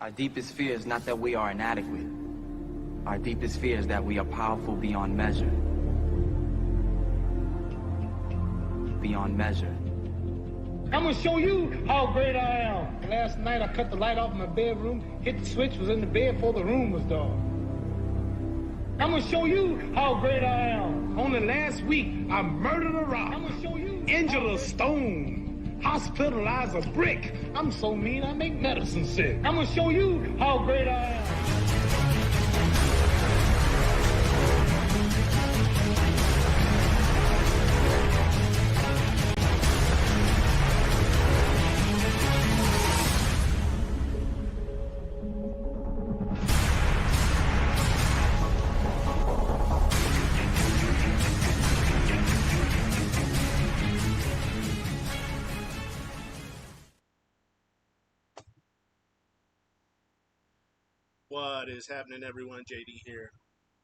Our deepest fear is not that we are inadequate. Our deepest fear is that we are powerful beyond measure. Beyond measure. I'm gonna show you how great I am. Last night I cut the light off in my bedroom, hit the switch, was in the bed before the room was dark. I'm gonna show you how great I am. Only last week I murdered a rock. I'm gonna show you. Injured a stone. Hospitalized a brick. I'm so mean I make medicine sick. I'm gonna show you how great I am. What is happening, everyone? JD here.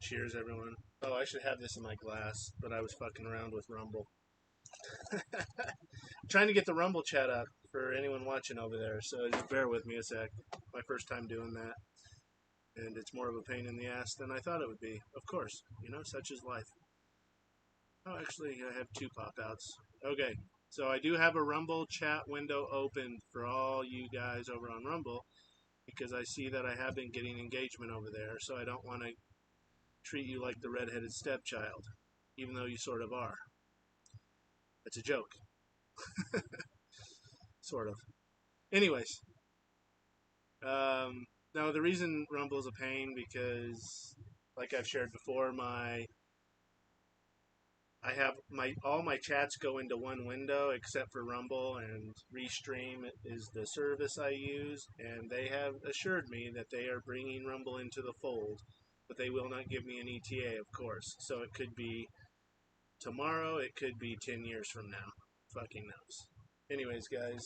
Cheers, everyone. Oh, I should have this in my glass, but I was fucking around with Rumble. Trying to get the Rumble chat up for anyone watching over there, so just bear with me a sec. My first time doing that, and it's more of a pain in the ass than I thought it would be. Of course, you know, such is life. Oh, actually, I have two pop-outs. Okay, so I do have a Rumble chat window open for all you guys over on Rumble, because I see that I have been getting engagement over there, so I don't want to treat you like the redheaded stepchild, even though you sort of are. It's a joke. Sort of. Anyways. Now, the reason Rumble is a pain, because, like I've shared before, all my chats go into one window except for Rumble, and Restream is the service I use, and they have assured me that they are bringing Rumble into the fold, but they will not give me an ETA, of course. So it could be tomorrow, it could be 10 years from now. Fucking knows. Anyways, guys,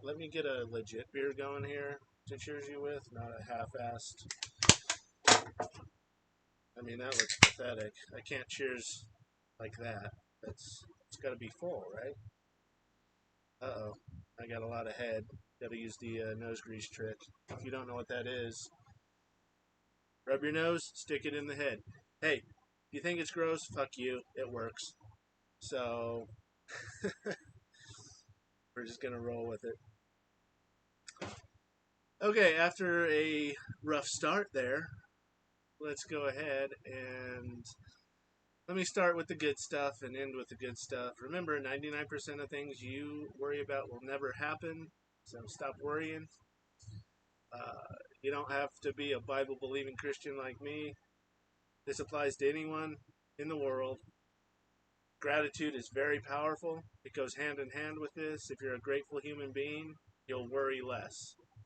let me get a legit beer going here to cheers you with, not a half-assed. I mean, that looks pathetic. I can't cheers like that. It's got to be full, right? Uh-oh. I got a lot of head. Got to use the nose grease trick. If you don't know what that is, rub your nose, stick it in the head. Hey, if you think it's gross, fuck you. It works. So, we're just going to roll with it. Okay, after a rough start there, let's go ahead and let me start with the good stuff and end with the good stuff. Remember, 99% of things you worry about will never happen, so stop worrying. You don't have to be a Bible-believing Christian like me. This applies to anyone in the world. Gratitude is very powerful. It goes hand in hand with this. If you're a grateful human being, you'll worry less.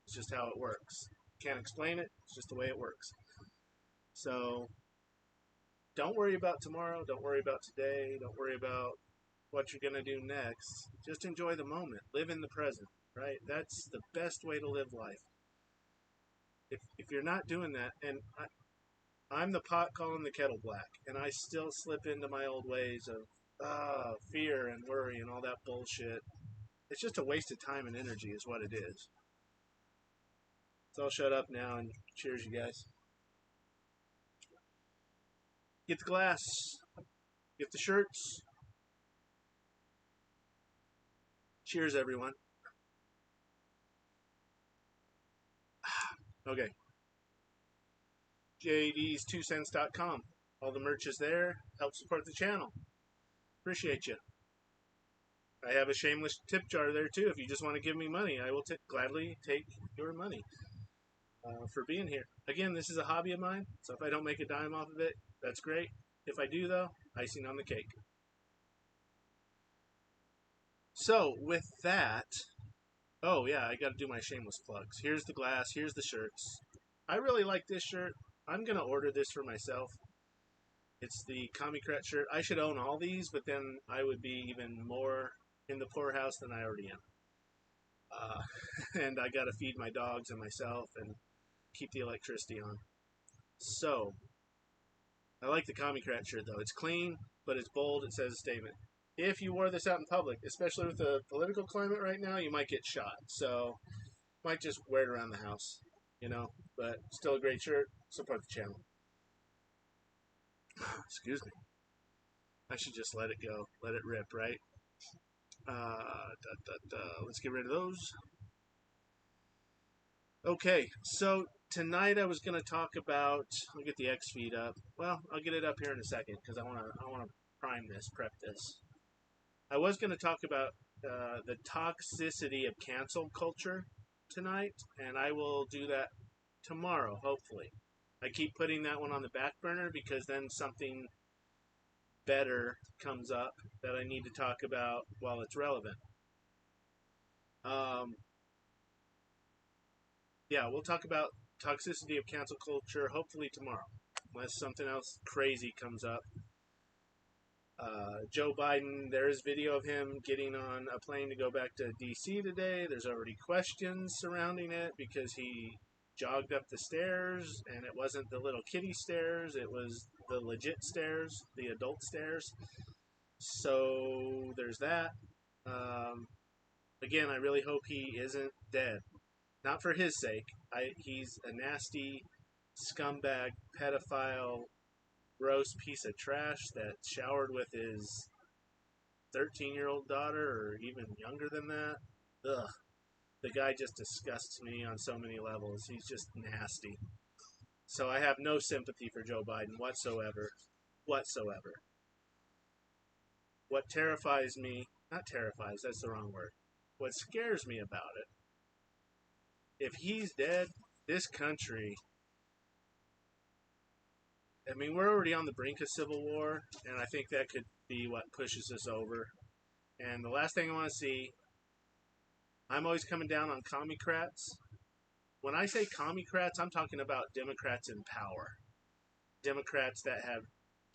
It's just how it works. Can't explain it. It's just the way it works. So, don't worry about tomorrow. Don't worry about today. Don't worry about what you're going to do next. Just enjoy the moment. Live in the present, right? That's the best way to live life. If you're not doing that, and I'm the pot calling the kettle black, and I still slip into my old ways of fear and worry and all that bullshit. It's just a waste of time and energy is what it is. So I'll shut up now and cheers, you guys. Get the glass. Get the shirts. Cheers, everyone. Okay. JD's2cents.com. All the merch is there. Help support the channel. Appreciate you. I have a shameless tip jar there, too. If you just want to give me money, I will gladly take your money for being here. Again, this is a hobby of mine, so if I don't make a dime off of it, that's great. If I do, though, icing on the cake. So, with that, oh yeah, I gotta do my shameless plugs. Here's the glass, here's the shirts. I really like this shirt. I'm gonna order this for myself. It's the Commie-Crat shirt. I should own all these, but then I would be even more in the poorhouse than I already am. And I gotta feed my dogs and myself and keep the electricity on. So, I like the Commie-Crat shirt though. It's clean, but it's bold. It says a statement. If you wore this out in public, especially with the political climate right now, you might get shot. So, might just wear it around the house. you know, but still a great shirt. Support the channel. Excuse me. I should just let it go, let it rip, right? Let's get rid of those. Okay, so tonight I was going to talk about. I'll get the X feed up. Well, I'll get it up here in a second because I want to prime this, prep this. I was going to talk about the toxicity of cancel culture tonight, and I will do that tomorrow, hopefully. I keep putting that one on the back burner because then something better comes up that I need to talk about while it's relevant. Yeah, we'll talk about toxicity of cancel culture hopefully tomorrow, unless something else crazy comes up. Joe Biden, there is video of him getting on a plane to go back to D.C. today. There's already questions surrounding it because he jogged up the stairs, and it wasn't the little kiddie stairs, it was the legit stairs, the adult stairs. So there's that. Again, I really hope he isn't dead. Not for his sake. He's a nasty scumbag, pedophile, gross piece of trash that showered with his 13-year-old daughter, or even younger than that. Ugh. The guy just disgusts me on so many levels. He's just nasty. So I have no sympathy for Joe Biden whatsoever. Whatsoever. What terrifies me, not terrifies, that's the wrong word. What scares me about it, if he's dead, this country, I mean, we're already on the brink of civil war, and I think that could be what pushes us over. And the last thing I want to see, I'm always coming down on commie-crats. When I say commie-crats, I'm talking about Democrats in power. Democrats that have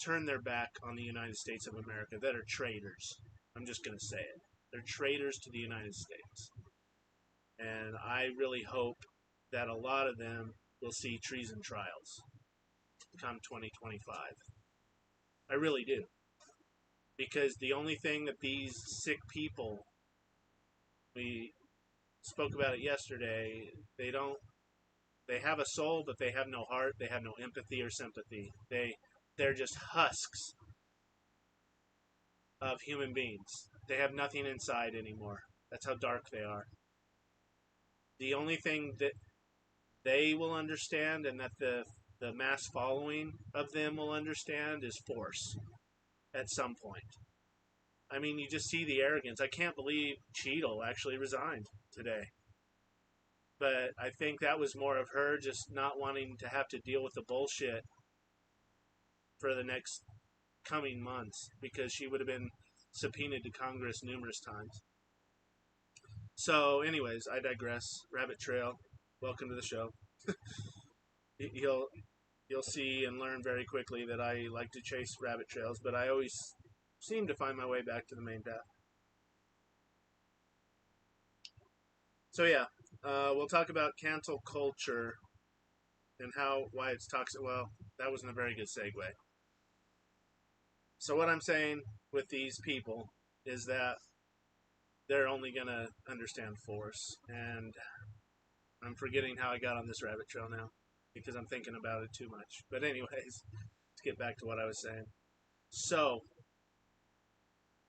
turned their back on the United States of America, that are traitors. I'm just going to say it. They're traitors to the United States. And I really hope that a lot of them will see treason trials come 2025. I really do. Because the only thing that these sick people, we spoke about it yesterday, they have a soul, but they have no heart, they have no empathy or sympathy. They're just husks of human beings. They have nothing inside anymore. That's how dark they are. The only thing that they will understand, and that the mass following of them will understand, is force at some point. I mean, you just see the arrogance. I can't believe Cheadle actually resigned today. But I think that was more of her just not wanting to have to deal with the bullshit for the next coming months, because she would have been subpoenaed to Congress numerous times. So, anyways, I digress. Rabbit Trail, welcome to the show. You'll see and learn very quickly that I like to chase rabbit trails, but I always seem to find my way back to the main path. So yeah, we'll talk about cancel culture and why it's toxic. Well, that wasn't a very good segue. So what I'm saying with these people is that they're only going to understand force. And I'm forgetting how I got on this rabbit trail now, because I'm thinking about it too much. But anyways, let's get back to what I was saying. So,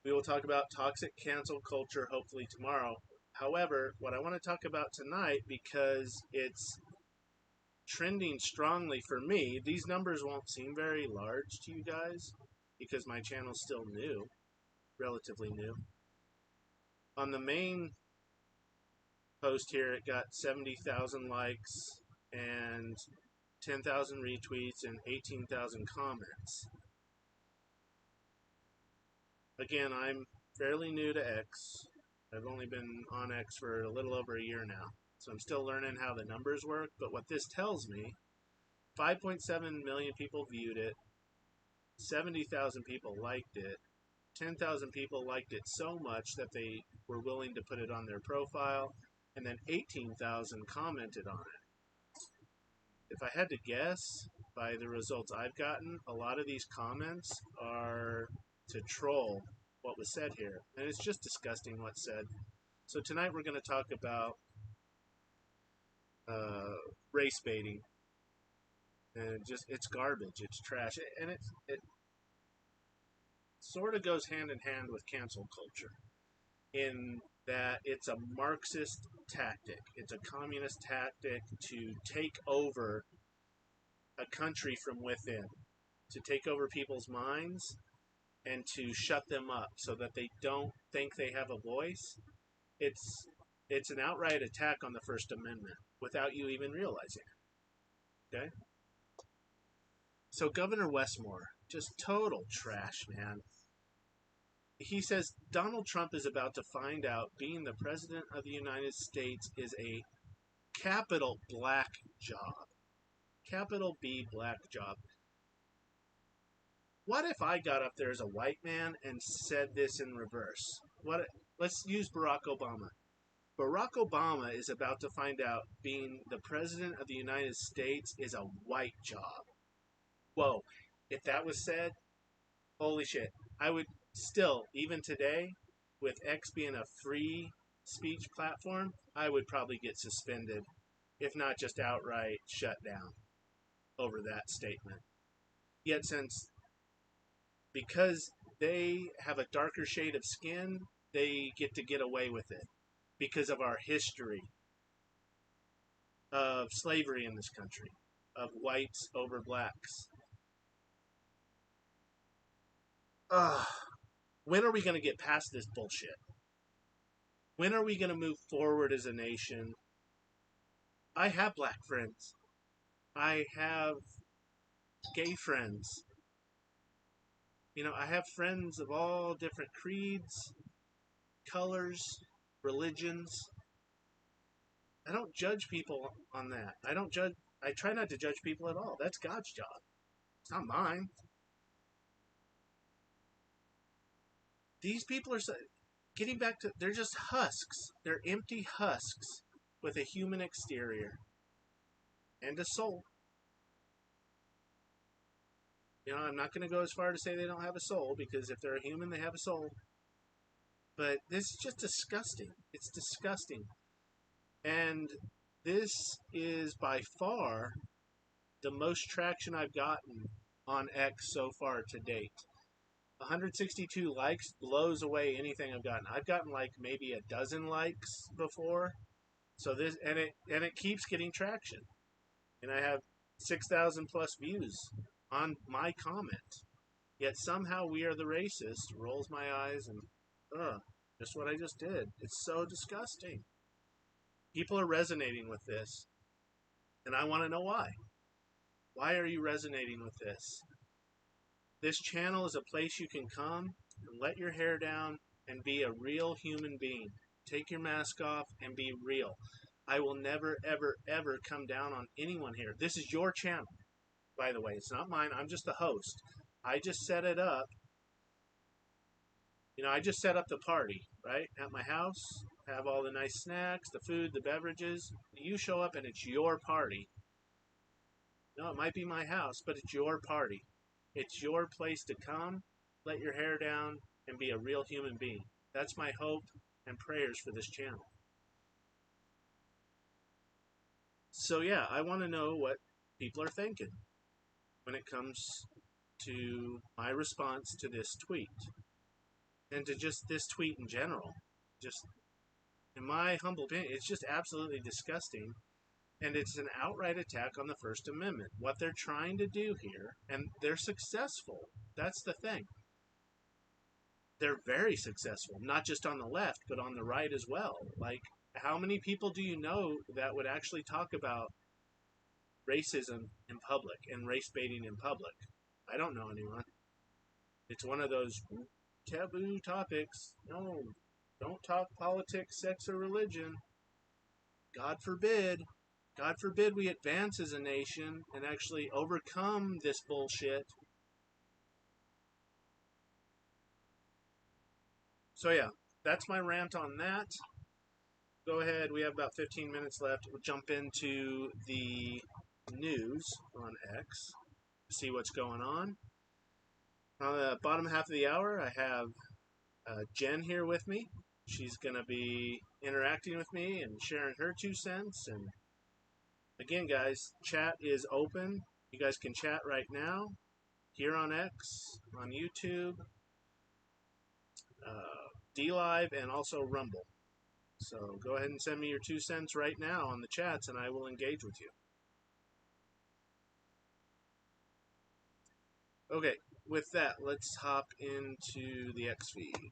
we will talk about toxic cancel culture hopefully tomorrow. However, what I want to talk about tonight, because it's trending strongly for me, these numbers won't seem very large to you guys, because my channel's still new, relatively new. On the main post here, it got 70,000 likes and 10,000 retweets and 18,000 comments. Again, I'm fairly new to X. I've only been on X for a little over a year now, so I'm still learning how the numbers work. But what this tells me, 5.7 million people viewed it, 70,000 people liked it, 10,000 people liked it so much that they were willing to put it on their profile, and then 18,000 commented on it. If I had to guess, by the results I've gotten, a lot of these comments are to troll what was said here. And it's just disgusting what's said. So tonight we're going to talk about race baiting, and it's garbage. It's trash, and it sort of goes hand in hand with cancel culture in that it's a Marxist tactic. It's a communist tactic to take over a country from within, to take over people's minds and to shut them up so that they don't think they have a voice. It's it's an outright attack on the First Amendment without you even realizing it. Okay? So Governor Westmore, just total trash, man. He says Donald Trump is about to find out being the president of the United States is a capital black job. Capital B black job. What if I got up there as a white man and said this in reverse? Let's use Barack Obama. Barack Obama is about to find out being the president of the United States is a white job. Whoa. If that was said, holy shit. I would still, even today, with X being a free speech platform, I would probably get suspended, if not just outright shut down over that statement. Yet because they have a darker shade of skin, they get away with it because of our history of slavery in this country, of whites over blacks. When are we going to get past this bullshit? When are we going to move forward as a nation? I have black friends. I have gay friends. I have friends of all different creeds, colors, religions. I don't judge people on that. I try not to judge people at all. That's God's job. It's not mine. These people are getting back to, they're just husks. They're empty husks with a human exterior and a soul. I'm not going to go as far to say they don't have a soul, because if they're a human, they have a soul. But this is just disgusting. It's disgusting. And this is by far the most traction I've gotten on X so far to date. 162 likes blows away anything I've gotten. I've gotten like maybe a dozen likes before. So this and it keeps getting traction. And I have 6,000 plus views on my comment. Yet somehow We Are the Racist rolls my eyes and just what I just did. It's so disgusting. People are resonating with this. And I want to know why. Why are you resonating with this? This channel is a place you can come and let your hair down and be a real human being. Take your mask off and be real. I will never, ever, ever come down on anyone here. This is your channel, by the way. It's not mine. I'm just the host. I just set it up. I just set up the party, right? At my house, have all the nice snacks, the food, the beverages. You show up and it's your party. No, it might be my house, but it's your party. It's your place to come, let your hair down, and be a real human being. That's my hope and prayers for this channel. So yeah, I want to know what people are thinking when it comes to my response to this tweet. And to just this tweet in general. Just, in my humble opinion, it's just absolutely disgusting. And it's an outright attack on the First Amendment. What they're trying to do here, and they're successful. That's the thing. They're very successful, not just on the left, but on the right as well. Like, how many people do you know that would actually talk about racism in public and race baiting in public? I don't know anyone. It's one of those taboo topics. No, don't talk politics, sex, or religion. God forbid. God forbid we advance as a nation and actually overcome this bullshit. So yeah, that's my rant on that. Go ahead, we have about 15 minutes left. We'll jump into the news on X, see what's going on. On the bottom half of the hour, I have Jen here with me. She's going to be interacting with me and sharing her 2 cents, and Again, guys, chat is open. You guys can chat right now here on X, on YouTube, DLive, and also Rumble. So go ahead and send me your 2 cents right now on the chats, and I will engage with you. Okay, with that, let's hop into the X feed.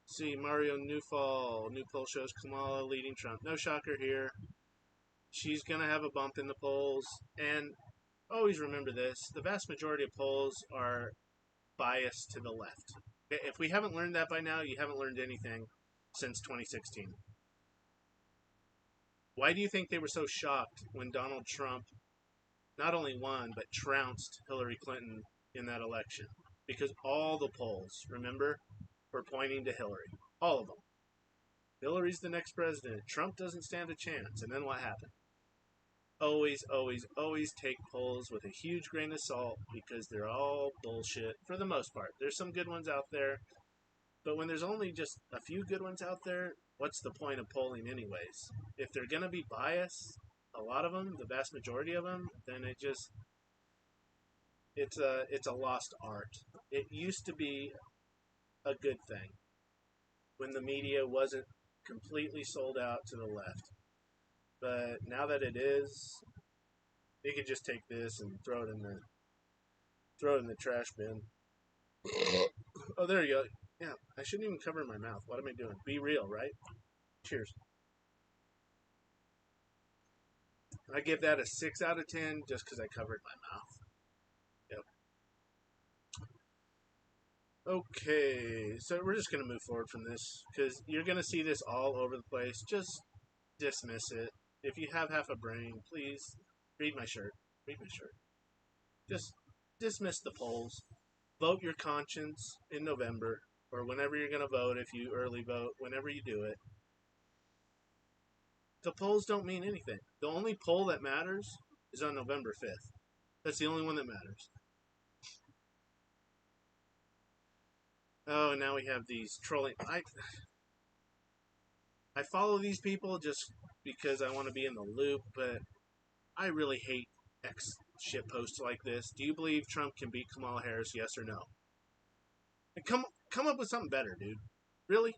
See, Mario Newfall, new poll shows Kamala leading Trump. No shocker here. She's going to have a bump in the polls. And always remember this, the vast majority of polls are biased to the left. If we haven't learned that by now, you haven't learned anything since 2016. Why do you think they were so shocked when Donald Trump not only won, but trounced Hillary Clinton in that election? Because all the polls, remember, were pointing to Hillary. All of them. Hillary's the next president. Trump doesn't stand a chance. And then what happened? Always, always, always take polls with a huge grain of salt because they're all bullshit for the most part. There's some good ones out there, but when there's only just a few good ones out there, what's the point of polling anyways? If they're going to be biased, a lot of them, the vast majority of them, then it's a lost art. It used to be a good thing when the media wasn't completely sold out to the left. But now that it is, you can just take this and throw it in the trash bin. Oh, there you go. Yeah, I shouldn't even cover my mouth. What am I doing? Be real, right? Cheers. I give that a 6 out of 10 just because I covered my mouth. Yep. Okay, so we're just going to move forward from this because you're going to see this all over the place. Just dismiss it. If you have half a brain, please read my shirt. Read my shirt. Just dismiss the polls. Vote your conscience in November or whenever you're going to vote, if you early vote, whenever you do it. The polls don't mean anything. The only poll that matters is on November 5th. That's the only one that matters. Oh, and now we have these trolling. I follow these people just because I want to be in the loop, but I really hate X shit posts like this. Do you believe Trump can beat Kamala Harris, yes or no? And come up with something better, dude. Really?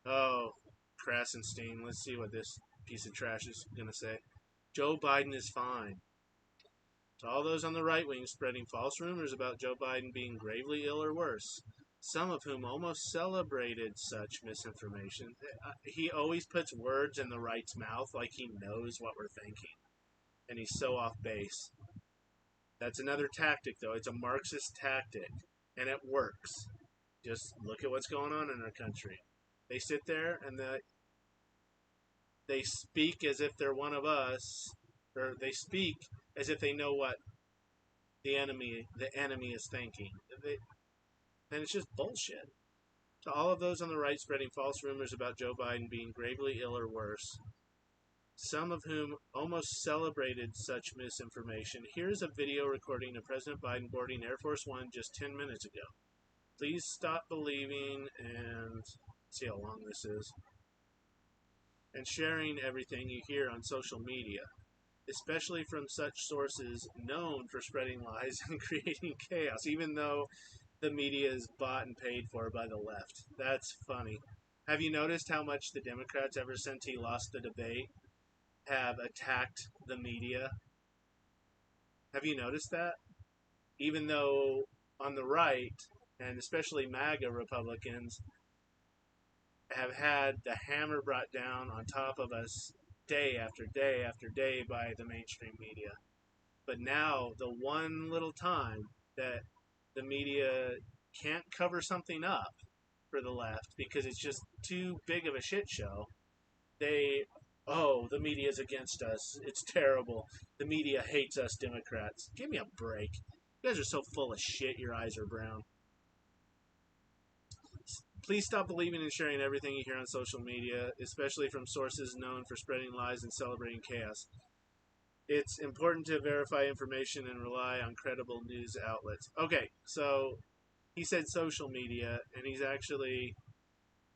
Oh, Krasenstein. Let's see what this piece of trash is going to say. Joe Biden is fine. To all those on the right wing spreading false rumors about Joe Biden being gravely ill or worse, some of whom almost celebrated such misinformation. He always puts words in the right's mouth like he knows what we're thinking. And he's so off base. That's another tactic, though. It's a Marxist tactic. And it works. Just look at what's going on in our country. They sit there and they speak as if they're one of us, or they speak as if they know what the enemy is thinking. And it's just bullshit. To all of those on the right spreading false rumors about Joe Biden being gravely ill or worse, some of whom almost celebrated such misinformation, here's a video recording of President Biden boarding Air Force One just 10 minutes ago. Please stop believing and see how long this is. And sharing everything you hear on social media, especially from such sources known for spreading lies and creating chaos, even though the media is bought and paid for by the left. That's funny. Have you noticed how much the Democrats, ever since he lost the debate, have attacked the media? Have you noticed that? Even though on the right, and especially MAGA Republicans, have had the hammer brought down on top of us day after day after day by the mainstream media. But now, the one little time that the media can't cover something up for the left because it's just too big of a shit show, the media's against us. It's terrible. The media hates us Democrats. Give me a break. You guys are so full of shit, your eyes are brown. Please stop believing and sharing everything you hear on social media, especially from sources known for spreading lies and celebrating chaos. It's important to verify information and rely on credible news outlets. Okay, so he said social media, and he's actually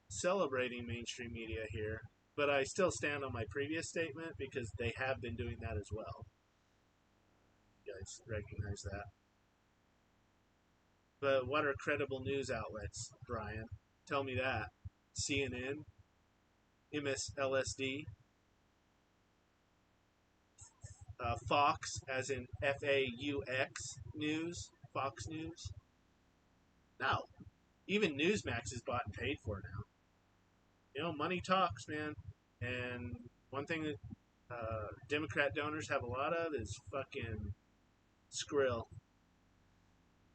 celebrating mainstream media here. But I still stand on my previous statement because they have been doing that as well. You guys recognize that. But what are credible news outlets, Brian? Tell me that. CNN, MSLSD, Fox, as in FAUX News, Fox News. No, even Newsmax is bought and paid for now. You know, money talks, man. And one thing that Democrat donors have a lot of is fucking Skrill.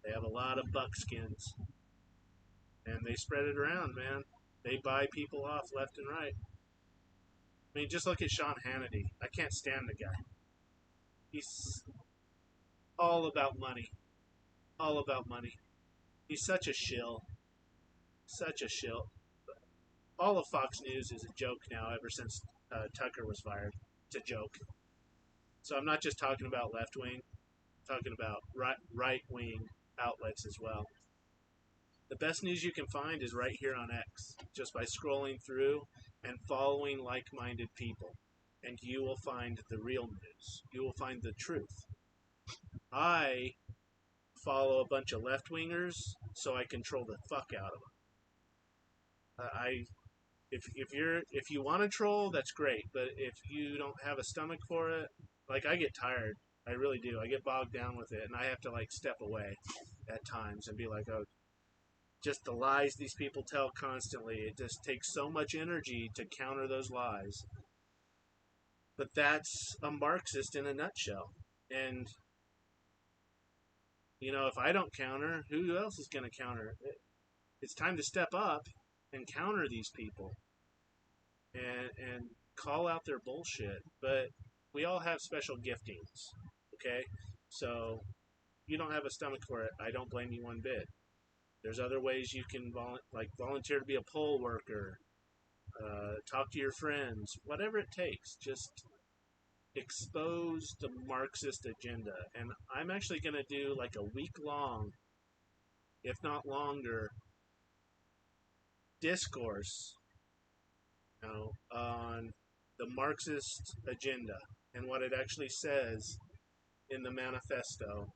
They have a lot of buckskins, and they spread it around, man. They buy people off left and right. I mean, just look at Sean Hannity. I can't stand the guy. He's all about money. All about money. He's such a shill. Such a shill. All of Fox News is a joke now ever since Tucker was fired. It's a joke. So I'm not just talking about left wing, I'm talking about right wing outlets as well. The best news you can find is right here on X, just by scrolling through and following like minded people. And you will find the real news. You will find the truth. I follow a bunch of left wingers so I control the fuck out of them. If you want to troll, that's great. But if you don't have a stomach for it, like, I get tired. I really do. I get bogged down with it, and I have to like step away at times and be like, oh, just the lies these people tell constantly. It just takes so much energy to counter those lies. But that's a Marxist in a nutshell. And you know, if I don't counter, who else is going to counter? It's time to step up and counter these people and call out their bullshit. But we all have special giftings, okay? So you don't have a stomach for it. I don't blame you one bit. There's other ways you can volunteer to be a poll worker, talk to your friends, whatever it takes. Just expose the Marxist agenda. And I'm actually going to do like a week-long, if not longer, discourse, you know, on the Marxist agenda and what it actually says in the manifesto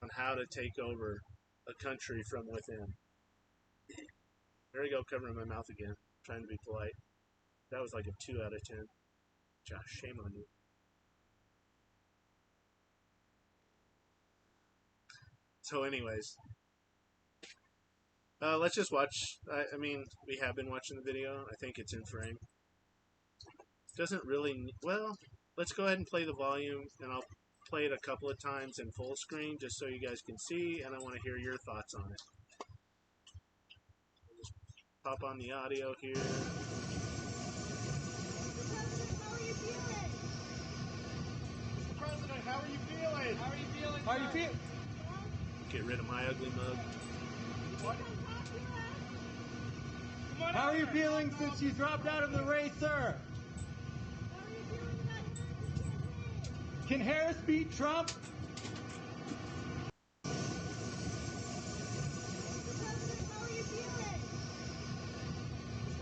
on how to take over a country from within. There you go, covering my mouth again, trying to be polite. That was like a 2 out of 10. Josh, shame on you. So anyways, let's just watch. I mean, we have been watching the video. I think it's in frame. Doesn't really... Well, let's go ahead and play the volume, and I'll play it a couple of times in full screen just so you guys can see, and I want to hear your thoughts on it. Just pop on the audio here. President, how are you feeling? How are you feeling? How are you feeling? Get rid of my ugly mug. What? How are you feeling since you dropped out of the race, sir? Can Harris beat Trump?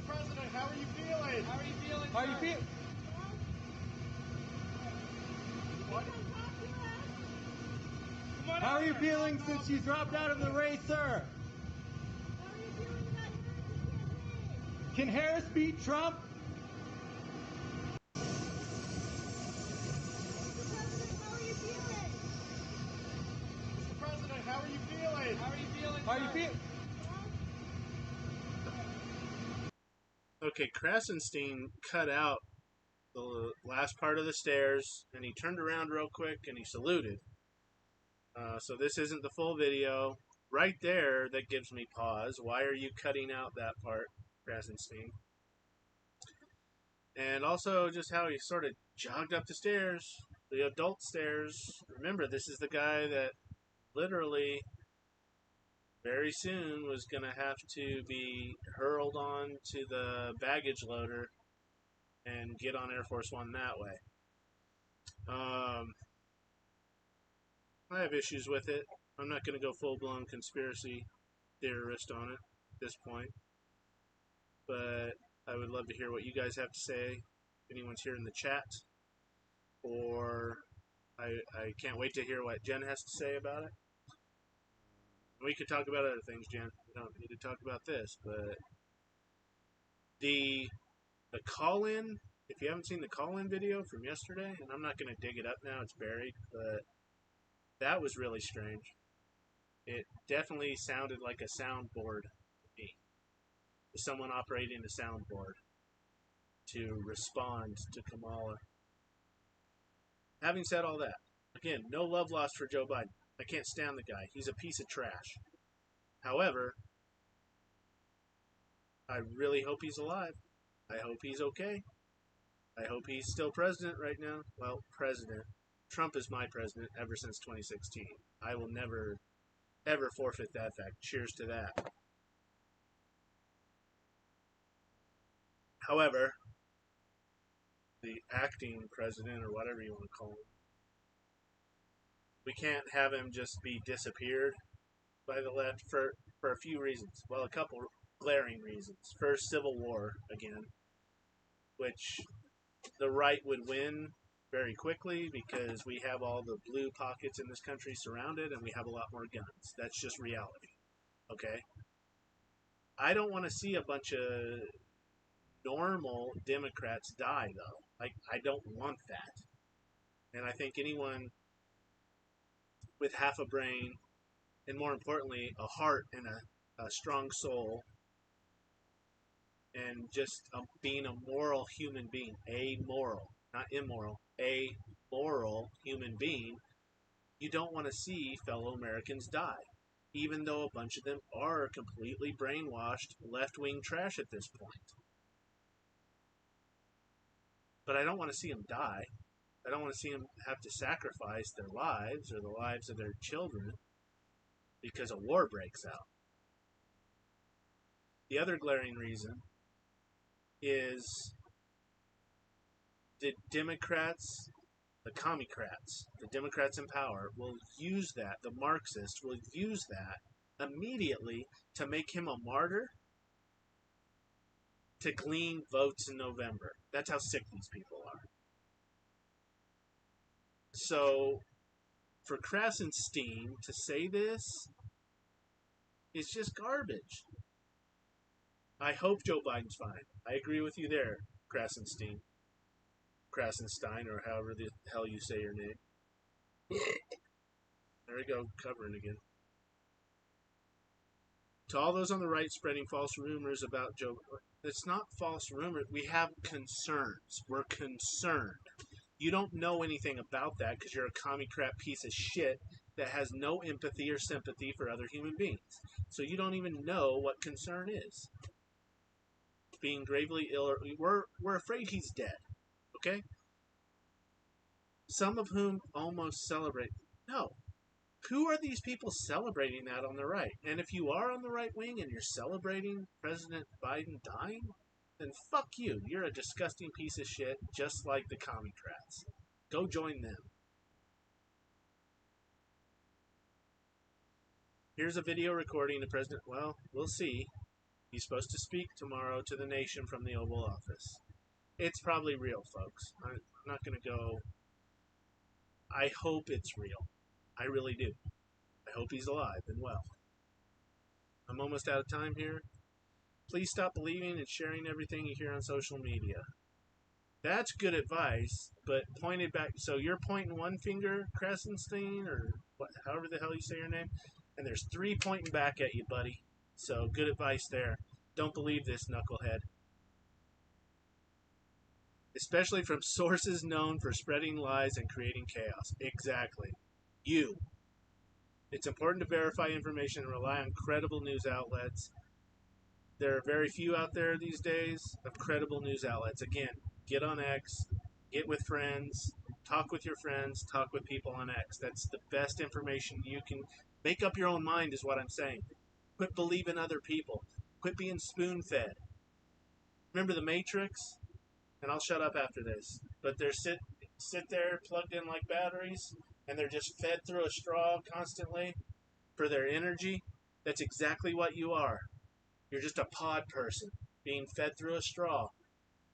President, how are you feeling? How are you feeling? How are you feeling? What? How are you feeling since you dropped out of the race, sir? Can Harris beat Trump? President, how are you feeling? How are you feeling? How are you feeling? Okay, Krasenstein cut out the last part of the stairs, and he turned around real quick, and he saluted. So this isn't the full video. Right there, that gives me pause. Why are you cutting out that part, Krasenstein? And also just how he sort of jogged up the stairs, the adult stairs. Remember, this is the guy that literally very soon was going to have to be hurled on to the baggage loader and get on Air Force One that way. I have issues with it. I'm not going to go full-blown conspiracy theorist on it at this point. But I would love to hear what you guys have to say. If anyone's here in the chat, or I can't wait to hear what Jen has to say about it. We could talk about other things, Jen. We don't need to talk about this, but the call-in. If you haven't seen the call-in video from yesterday, and I'm not going to dig it up now, it's buried, but that was really strange. It definitely sounded like a soundboard to me. Someone operating a soundboard to respond to Kamala. Having said all that, again, no love lost for Joe Biden. I can't stand the guy. He's a piece of trash. However, I really hope he's alive. I hope he's okay. I hope he's still president right now. Well, president. Trump is my president ever since 2016. I will never, ever forfeit that fact. Cheers to that. However, the acting president, or whatever you want to call him, we can't have him just be disappeared by the left for a few reasons. Well, a couple glaring reasons. First, civil war again, which the right would win very quickly because we have all the blue pockets in this country surrounded and we have a lot more guns. That's just reality. Okay? I don't want to see a bunch of normal Democrats die, though. I don't want that. And I think anyone with half a brain, and more importantly, a heart and a strong soul, and just being a moral human being, amoral, not immoral, a moral human being, you don't want to see fellow Americans die, even though a bunch of them are completely brainwashed left-wing trash at this point. But I don't want to see them die. I don't want to see them have to sacrifice their lives or the lives of their children because a war breaks out. The other glaring reason is the Democrats, the commie-crats, the Democrats in power will use that, the Marxists will use that immediately to make him a martyr to glean votes in November. That's how sick these people are. So, for Krasenstein to say this is just garbage. I hope Joe Biden's fine. I agree with you there, Krasenstein, or however the hell you say your name. There we go, covering again. To all those on the right spreading false rumors about Joe, it's not false rumor. We have concerns. We're concerned. You don't know anything about that because you're a commie-crap piece of shit that has no empathy or sympathy for other human beings. So you don't even know what concern is. Being gravely ill, we're afraid he's dead. Okay? Some of whom almost celebrate. No. Who are these people celebrating that on the right? And if you are on the right wing and you're celebrating President Biden dying, then fuck you. You're a disgusting piece of shit, just like the commie-crats. Go join them. Here's a video recording of President... Well, we'll see. He's supposed to speak tomorrow to the nation from the Oval Office. It's probably real, folks. I'm not going to go... I hope it's real. I really do. I hope he's alive and well. I'm almost out of time here. Please stop believing and sharing everything you hear on social media. That's good advice, but pointed back... So you're pointing one finger, Krasenstein, or however the hell you say your name, and there's 3 pointing back at you, buddy. So good advice there. Don't believe this, knucklehead. Especially from sources known for spreading lies and creating chaos. Exactly. You. It's important to verify information and rely on credible news outlets. There are very few out there these days of credible news outlets. Again, get on X, get with friends, talk with your friends, talk with people on X. That's the best information you can... Make up your own mind is what I'm saying. Quit believing other people. Quit being spoon-fed. Remember the Matrix? And I'll shut up after this. But they're sit there plugged in like batteries, and they're just fed through a straw constantly for their energy. That's exactly what you are. You're just a pod person being fed through a straw.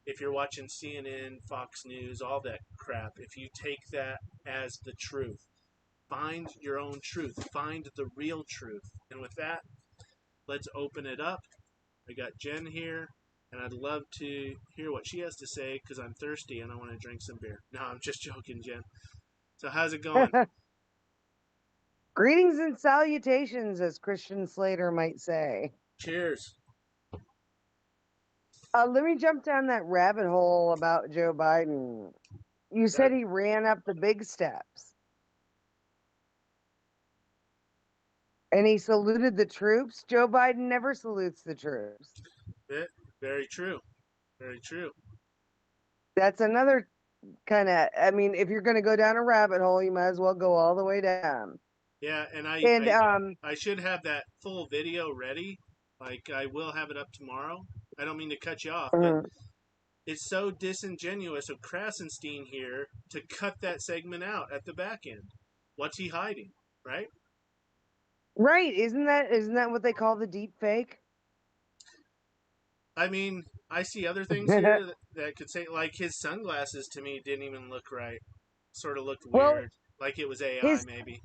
If you're watching CNN, Fox News, all that crap, if you take that as the truth, find your own truth, find the real truth. And with that, let's open it up. I got Jen here, and I'd love to hear what she has to say because I'm thirsty and I want to drink some beer. No, I'm just joking, Jen. So, how's it going? Greetings and salutations, as Christian Slater might say. Cheers. Let me jump down that rabbit hole about Joe Biden. You said he ran up the big steps. And he saluted the troops. Joe Biden never salutes the troops. Very true. Very true. That's another kind of, I mean, if you're going to go down a rabbit hole, you might as well go all the way down. Yeah, and I should have that full video ready. Like, I will have it up tomorrow. I don't mean to cut you off, but it's so disingenuous of Krasenstein here to cut that segment out at the back end. What's he hiding, right? Right. Isn't that what they call the deep fake? I mean, I see other things here that could say, like, his sunglasses to me didn't even look right. Sort of looked Well, weird. Like it was AI, maybe.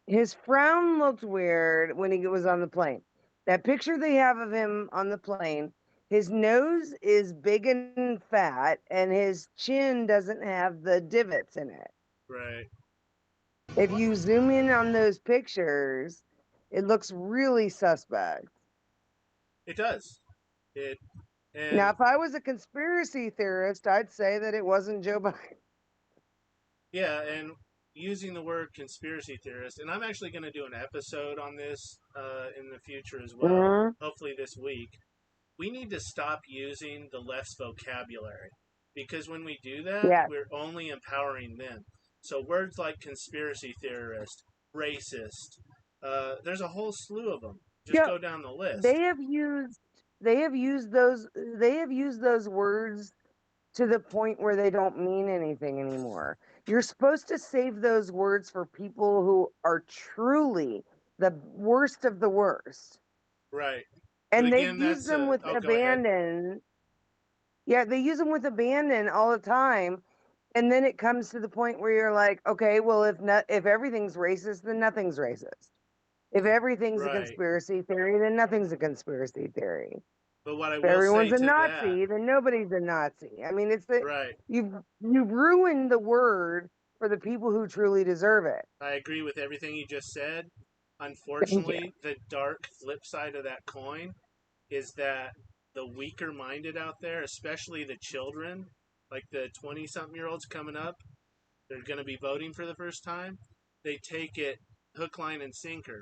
His frown looked weird when he was on the plane. That picture they have of him on the plane, his nose is big and fat, and his chin doesn't have the divots in it. Right. If you zoom in on those pictures, it looks really suspect. It does. Now, if I was a conspiracy theorist, I'd say that it wasn't Joe Biden. Yeah, and using the word conspiracy theorist, and I'm actually going to do an episode on this in the future as well, hopefully this week. We need to stop using the left's vocabulary because when we do that, we're only empowering them. So words like conspiracy theorist, racist, there's a whole slew of them. Just go down the list. They have used those words to the point where they don't mean anything anymore. You're supposed to save those words for people who are truly the worst of the worst. Right. And they use them with abandon. Yeah, they use them with abandon all the time. And then it comes to the point where you're like, okay, well, if everything's racist, then nothing's racist. If everything's a conspiracy theory, then nothing's a conspiracy theory. But what I if will everyone's say a to Nazi, that, then nobody's a Nazi. I mean, you've ruined the word for the people who truly deserve it. I agree with everything you just said. Unfortunately, the dark flip side of that coin is that the weaker minded out there, especially the children, like the 20-something-year-olds coming up, they're going to be voting for the first time. They take it hook, line, and sinker,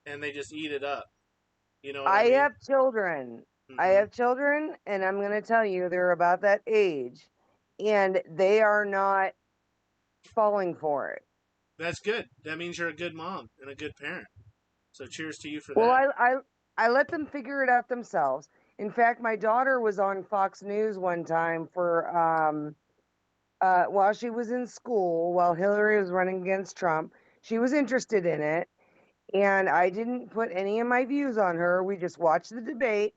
and they just eat it up. You know what I mean? have children. I have children, and I'm going to tell you, they're about that age, and they are not falling for it. That's good. That means you're a good mom and a good parent. So cheers to you for that. Well, I let them figure it out themselves. In fact, my daughter was on Fox News one time for while she was in school, while Hillary was running against Trump. She was interested in it, and I didn't put any of my views on her. We just watched the debate.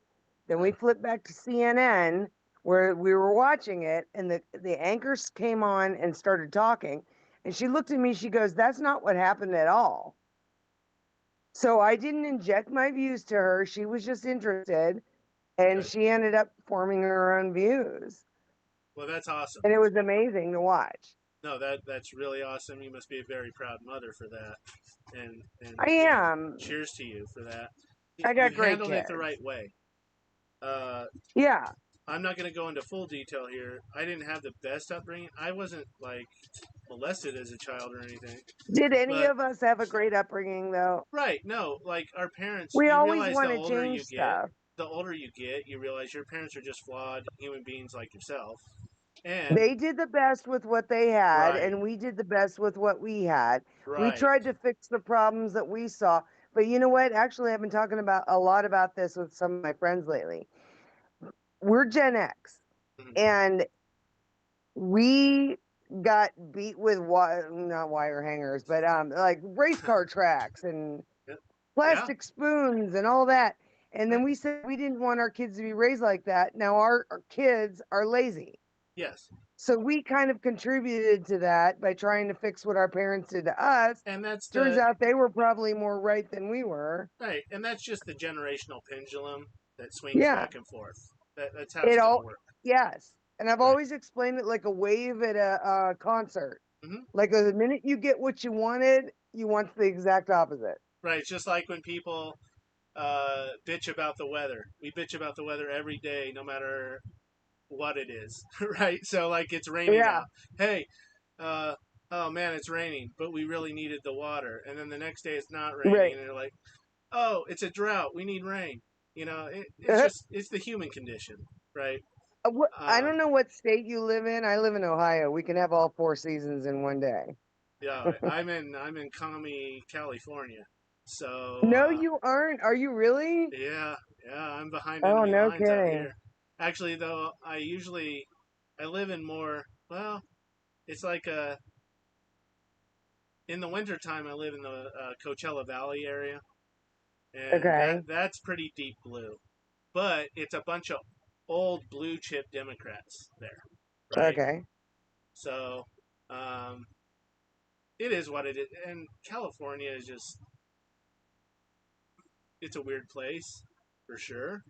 Then we flipped back to CNN where we were watching it, and the anchors came on and started talking. And she looked at me, she goes, "That's not what happened at all." So I didn't inject my views to her. She was just interested, and she ended up forming her own views. Well, that's awesome. And it was amazing to watch. No, that's really awesome. You must be a very proud mother for that. And I am. Cheers to you for that. I got you great handled kids. it the right way. Yeah. I'm not going to go into full detail here. I didn't have the best upbringing. I wasn't like molested as a child or anything. Did any of us have a great upbringing, though? Right. No, like our parents. We you always realize want the to older change you stuff. get, the older you get, you realize your parents are just flawed human beings like yourself. And they did the best with what they had, and we did the best with what we had. We tried to fix the problems that we saw. But you know what? Actually, I've been talking about a lot about this with some of my friends lately. We're Gen X, and we got beat with not wire hangers, but like race car tracks and plastic spoons and all that. And then Right. we said we didn't want our kids to be raised like that. Now our kids are lazy. Yes. So we kind of contributed to that by trying to fix what our parents did to us. And that's Turns the out they were probably more right than we were. right, and that's just the generational pendulum that swings Yeah. back and forth. That's how it's It going to all, work. yes. And I've Right. always explained it like a wave at a concert. Hmm. Like the minute you get what you wanted, you want the exact opposite. Right. It's just like when people bitch about the weather. We bitch about the weather every day, no matter what it is. Right. So like it's raining Yeah. out. Hey, uh, oh man, it's raining, but we really needed the water. And then the next day it's not raining, Right. and they're like, oh, it's a drought. We need rain. It's just it's the human condition, right? I Um, don't know what state you live in. I live in Ohio. We can have all 4 seasons in one day. yeah, I'm in Kami, California. So No, you aren't. Are you really? yeah, yeah, I'm behind Oh, enemy no lines out kidding. here. Actually, though, I live in more. Well, it's like in the wintertime I live in the Coachella Valley area, and Okay. that's pretty deep blue. But it's a bunch of old blue chip Democrats there, right? Okay. So um, it is what it is, and California is just it's a weird place for sure.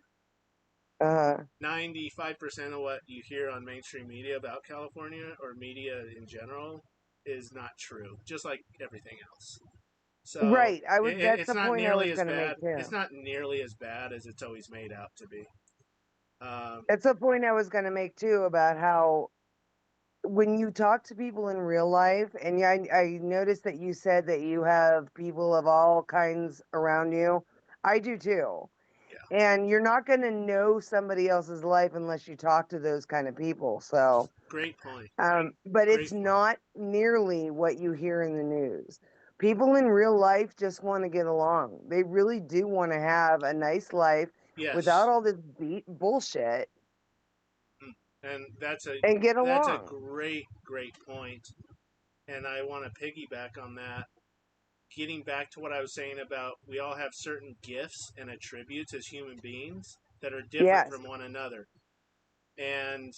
Uh, 95% of what you hear on mainstream media about California or media in general is not true, just like everything else. So right. I would, that's it's the not point I nearly was as going to bad. make too. It's not nearly as bad as it's always made out to be. Um, That's the point I was going to make too about how when you talk to people in real life, and yeah, I noticed that you said that you have people of all kinds around you. I do too. yeah, And you're not going to know somebody else's life unless you talk to those kind of people. So, great point. but it's Great point. not nearly what you hear in the news. People in real life just want to get along. They really do want to have a nice life without Yes, all this bullshit and and get that's a along. great point. And I want to piggyback on that. Getting back to what I was saying about we all have certain gifts and attributes as human beings that are different Yes, from one another. And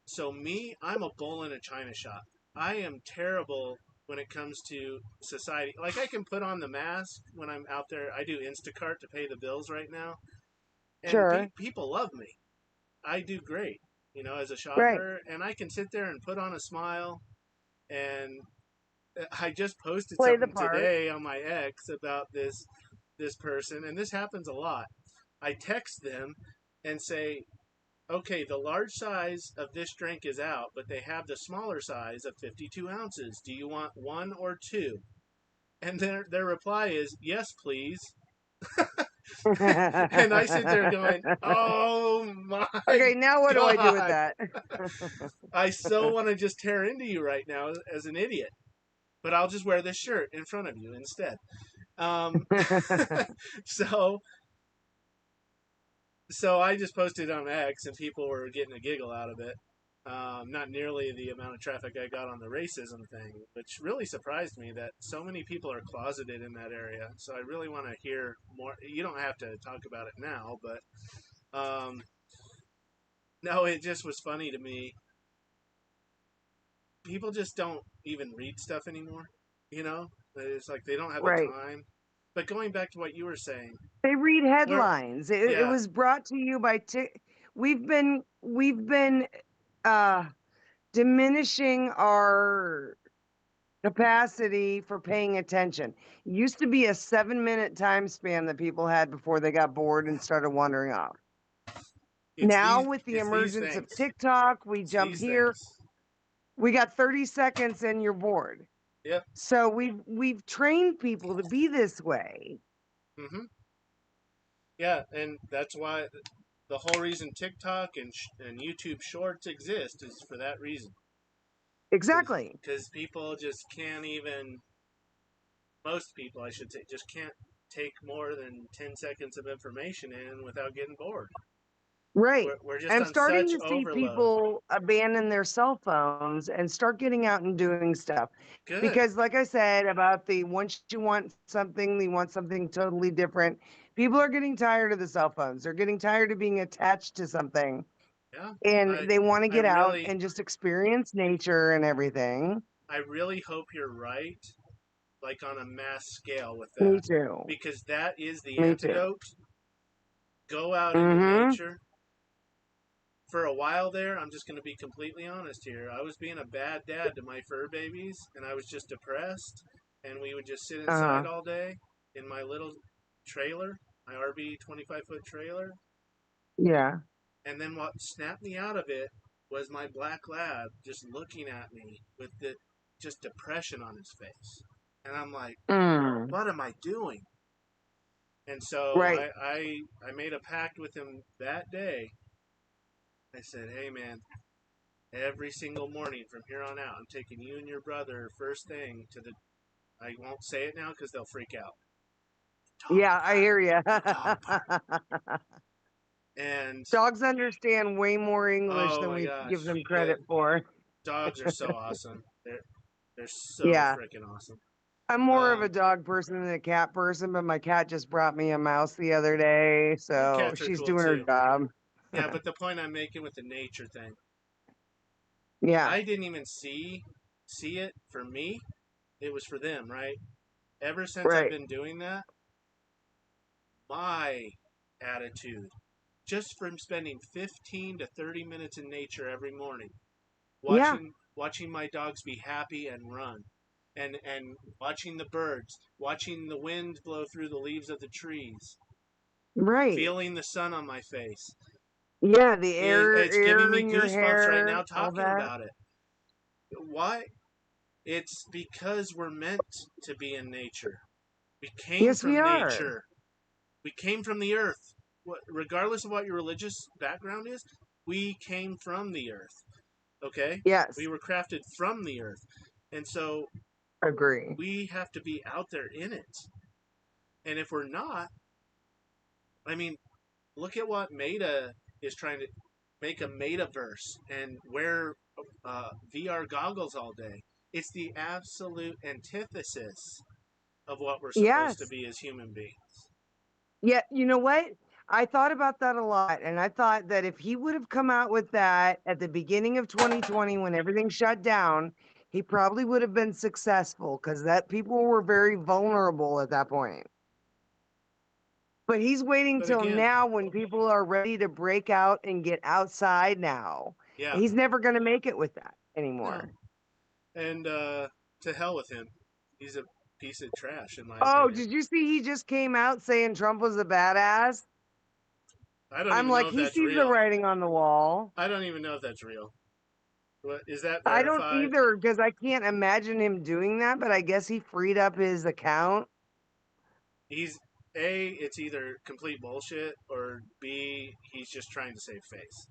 so me, I'm a bull in a china shop. I am terrible when it comes to society. Like I can put on the mask when I'm out there. I do Instacart to pay the bills right now, and sure. people love me. I do great, as a Right. shopper, and I can sit there and put on a smile. And I just posted Play the something part. today on my ex about this person, and this happens a lot. I text them and say, okay, the large size of this drink is out, but they have the smaller size of 52 ounces. Do you want one or two? And their reply is, yes, please. And I sit there going, oh my Okay, now what do I do with God. that? I so want to just tear into you right now as an idiot, but I'll just wear this shirt in front of you instead. Um, so so I just posted on X, and people were getting a giggle out of it. Not nearly the amount of traffic I got on the racism thing, which really surprised me that so many people are closeted in that area. So I really want to hear more. You don't have to talk about it now, but no, it just was funny to me. People just don't even read stuff anymore. It's like they don't have the Right. time. But going back to what you were saying, They read where, headlines. It yeah, was brought to you by we've been uh diminishing our capacity for paying attention. It used to be a 7-minute time span that people had before they got bored and started wandering off. Now with the it's these emergence of things. TikTok, we It's jump these things. here, we got 30 seconds and you're bored. Yep. So we've trained people to be this way. Hmm. Yeah, and that's why the whole reason TikTok and YouTube Shorts exist is for that reason. Exactly. Because people just can't even, most people, I should say, just can't take more than 10 seconds of information in without getting bored. Right. We're just I'm on starting such to see overload. people abandon their cell phones and start getting out and doing stuff. Good. Because, like I said, about the once you want something, you want something totally different. People are getting tired of the cell phones. They're getting tired of being attached to something Yeah. and they want to I get out really and just experience nature and everything. I really hope you're right, like on a mass scale with Me that, too. because that is the Me too. antidote. Go out into Mm-hmm. nature. For a while there, I'm just going to be completely honest here. I was being a bad dad to my fur babies, and I was just depressed. And we would just sit inside Uh-huh. all day in my little trailer, my RV 25-foot trailer. Yeah. And then what snapped me out of it was my black lab just looking at me with the just depression on his face. And I'm like, Mm. what am I doing? And so Right. I made a pact with him that day. I said, hey man, every single morning from here on out, I'm taking you and your brother first thing to the. I won't say it now because they'll freak out. Dog Yeah, I park. hear you. The dog park. And Dogs understand way more English oh than my we gosh, give them the credit for. dogs are so awesome. They're so Yeah. freaking awesome. I'm more of a Um, dog person than a cat person, but my cat just brought me a mouse the other day, so Cats are she's cool doing her too. job. Yeah, but the point I'm making with the nature thing, Yeah, I didn't even see it for me. It was for them, right? Ever since I've right. been doing that, my attitude, just from spending 15 to 30 minutes in nature every morning, Yeah, watching my dogs be happy and run, and watching the birds, watching the wind blow through the leaves of the trees, right. feeling the sun on my face. Yeah, the It's giving air me in your goosebumps right hair, now all talking that. about it. Why? It's because we're meant to be in nature. We came Yes, we from are. nature. We came from the earth. Regardless of what your religious background is, we came from the earth. Okay? We Yes, were crafted from the earth. And so agree. we have to be out there in it. And if we're not, I mean, look at what Meta is trying to make a metaverse and wear VR goggles all day. It's the absolute antithesis of what we're supposed to Yes. be as human beings. Yeah, you know what? I thought about that a lot, and I thought that if he would have come out with that at the beginning of 2020 when everything shut down, he probably would have been successful because that people were very vulnerable at that point. But he's waiting But till again, now when people are ready to break out and get outside now. yeah, He's never going to make it with that no. anymore. And to hell with him. He's a piece of trash, in my Oh, opinion. did you see he just came out saying Trump was a badass? I don't I'm even know like, if he that's sees the real. writing on the wall. I don't even know if that's real. What is that I don't verified? either because I can't imagine him doing that, but I guess he freed up his account. He's A, it's either complete bullshit, or B, he's just trying to save face.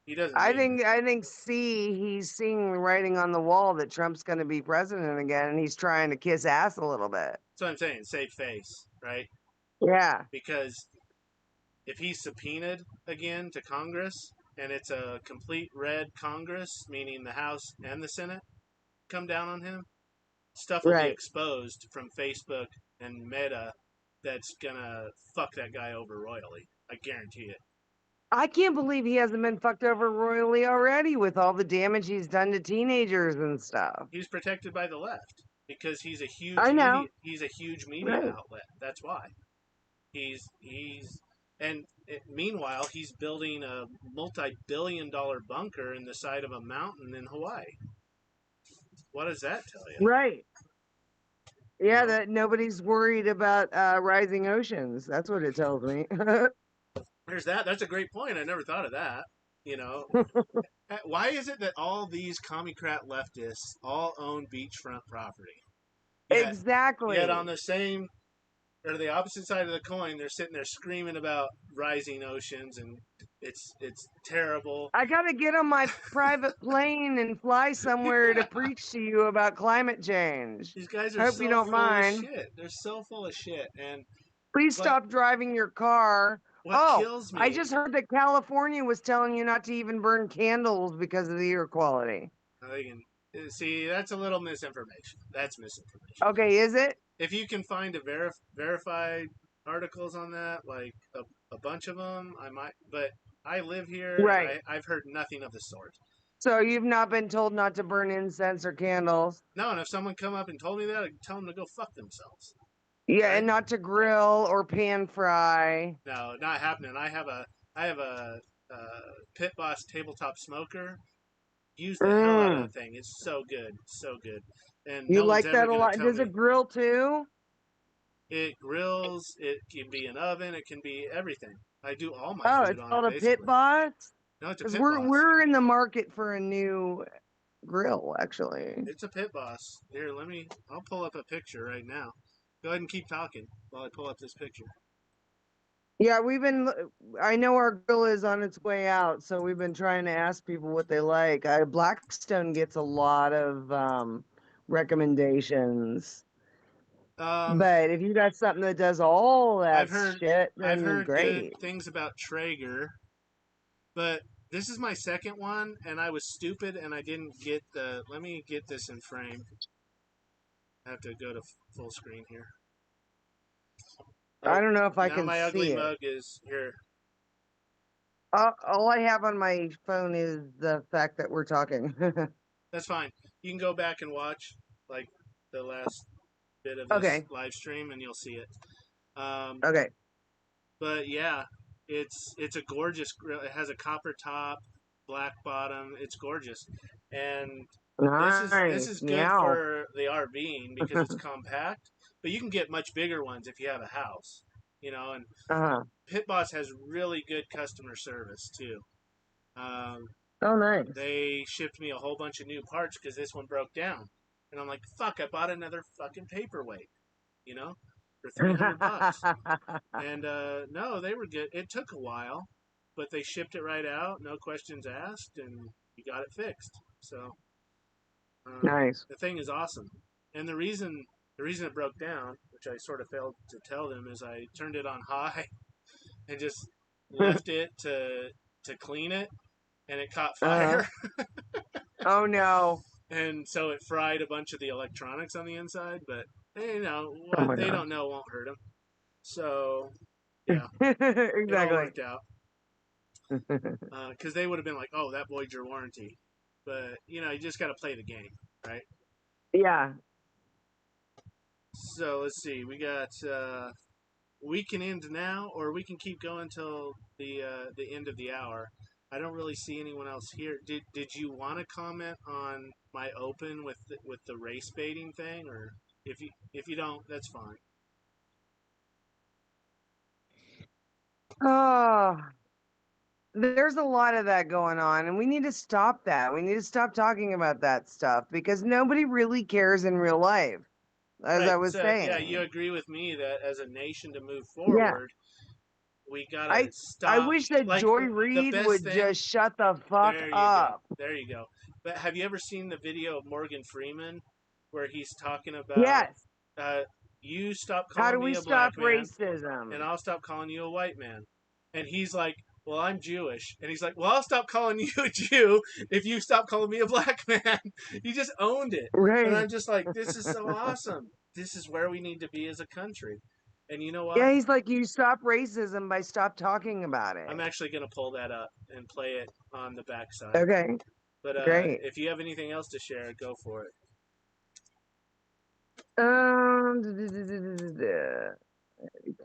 He doesn't I mean think it. I think C, he's seeing the writing on the wall that Trump's going to be president again, and he's trying to kiss ass a little bit. That's what I'm saying, save face, right? Yeah, Because if he's subpoenaed again to Congress, and it's a complete red Congress, meaning the House and the Senate, come down on him, stuff will be right. exposed from Facebook and Meta that's gonna fuck that guy over royally. I guarantee it. I can't believe he hasn't been fucked over royally already with all the damage he's done to teenagers and stuff. He's protected by the left because he's a huge I media. know. He's a huge media Right. outlet. That's why. He's and meanwhile he's building a multi-billion-dollar bunker in the side of a mountain in Hawaii. What does that tell you? Right. You Yeah, know, that nobody's worried about rising oceans. That's what it tells me. there's that. That's a great point. I never thought of that. You know, why is it that all these commie-crat leftists all own beachfront property? Yet, yet on Exactly. the same or the opposite side of the coin, they're sitting there screaming about rising oceans and it's terrible. I got to get on my private plane and fly somewhere to Yeah, preach to you about climate change. these guys are Hope you so don't full of mind. shit. They're so full of shit. And Please but stop driving your car what kills me. I just heard that California was telling you not to even burn candles because of the air quality. They can, see, that's a little misinformation. That's misinformation. Okay, is it? If you can find a verified articles on that, like a bunch of them, I might. But I live here, and Right. I've heard nothing of the sort. So you've not been told not to burn incense or candles? No, and if someone come up and told me that, I'd tell them to go fuck themselves. Yeah, Right? and not to grill or pan fry. No, not happening. I have a Pit Boss tabletop smoker. Use the hell out of Mm. the thing. It's so good, so good, and You no one's like ever that a gonna lot? tell Does me. it grill too? It grills. It can be an oven. It can be everything. I do all my Oh, food it's on it called a pit basically. boss? No, it's a Because Pit Boss. we're in the market for a new grill, actually. It's a Pit Boss. Here, I'll pull up a picture right now. Go ahead and keep talking while I pull up this picture. Yeah, I know our grill is on its way out, so we've been trying to ask people what they like. Blackstone gets a lot of recommendations. Um, But if you got something that does all I've that heard shit, I've then heard good great. things about Traeger, but this is my second one, and I was stupid and I didn't get the. Let me get this in frame. I have to go to full screen here. I Oh, don't know if I now can my ugly see it. mug is here. All I have on my phone is the fact that we're talking. That's fine. You can go back and watch like the last bit of this Okay. live stream, and you'll see it. Um, Okay. but yeah, it's a gorgeous grill. It has a copper top, black bottom. It's gorgeous, and this is Nice. good Meow. for the RVing because it's compact. But you can get much bigger ones if you have a house, And Uh-huh. Pit Boss has really good customer service too. Um, Oh, nice. they shipped me a whole bunch of new parts because this one broke down, and I'm like, fuck! I bought another fucking paperweight, for $300. And no, they were good. It took a while, but they shipped it right out, no questions asked, and we got it fixed. So Nice. the thing is awesome. And the reason it broke down, which I sort of failed to tell them, is I turned it on high and just left it to clean it, and it caught Uh-huh. fire. Oh, no. And so it fried a bunch of the electronics on the inside. But Oh, what my they God. don't know won't hurt them. So yeah, it all Exactly. worked out. Because they would have been like, "Oh, that voids your warranty," but you just got to play the game, right? Yeah. So let's see. We got we can end now, or we can keep going till the end of the hour. I don't really see anyone else here. Did you want to comment on my open with the race baiting thing, or if you don't, that's fine. Oh, there's a lot of that going on, and we need to stop that. We need to stop talking about that stuff because nobody really cares in real life, as Right. I was So yeah, you saying. agree with me that as a nation to move Yeah. forward, we gotta I stop. wish that Like Joy the Reid best would thing. just shut the fuck There you go. up. There you go. But have you ever seen the video of Morgan Freeman where he's talking about Yes. uh, you stop How calling do me we a black stop man and racism? I'll stop calling you a white man? And he's like, well, I'm Jewish. And he's like, well, I'll stop calling you a Jew if you stop calling me a black man. He just owned it. And Right. I'm just like, this is so awesome. This is where we need to be as a country. And you know Yeah, what? he's like, you stop racism by stop talking about I'm it. actually going to pull that up and play it on the backside. Okay, But great. if you have anything else to share, go for it.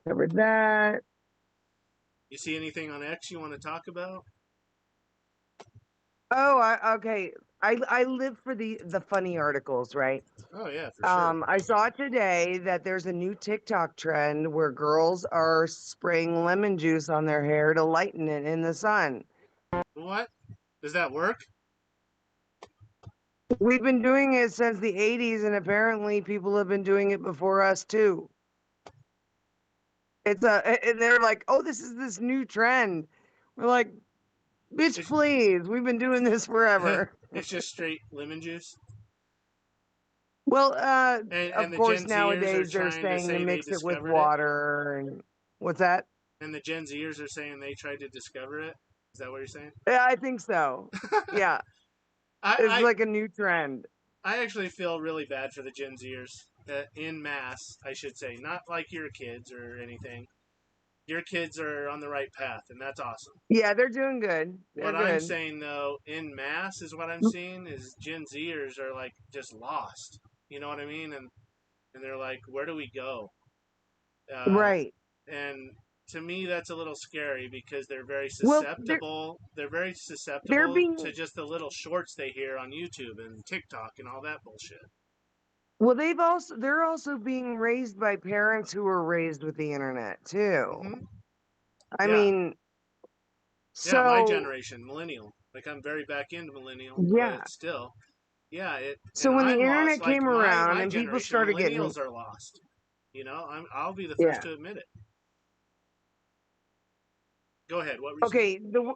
Covered that. You see anything on X you want to talk about? Oh, okay. I live for the funny articles, right? Oh yeah, for sure. I saw today that there's a new TikTok trend where girls are spraying lemon juice on their hair to lighten it in the sun. What? Does that work? We've been doing it since the 80s, and apparently people have been doing it before us too. And they're like, oh, this is this new trend. We're like, bitch, It's, please, we've been doing this forever. it's just straight lemon juice. Well, And of the course, Gen Zers are nowadays they're trying to saying to say they mix it with discovered it. water and what's that? And the Gen Zers are saying they tried to discover it. Is that what you're saying? Yeah, I think so. Yeah, it's I, like a new trend. I actually feel really bad for the Gen Zers in mass, I should say. Not like your kids or anything. Your kids are on the right path, and that's awesome. Yeah, they're doing good. They're What I'm good. saying, though, in mass is what I'm seeing is Gen Zers are like just lost. You know what I mean? And they're like, where do we go? Uh, Right. and to me, that's a little scary because they're very Well, susceptible. They're very they're susceptible to being just the little shorts they hear on YouTube and TikTok and all that bullshit. well, they're also being raised by parents who were raised with the internet too. Hmm. I Yeah, mean, yeah. My so generation, millennial. Like I'm very back into millennial, yeah. but still, yeah. So And when the I'm internet lost. Like came my around my and people generation, started getting millennials are lost. You know, I'll be the first yeah. to admit it. Go ahead. What were you saying? Okay,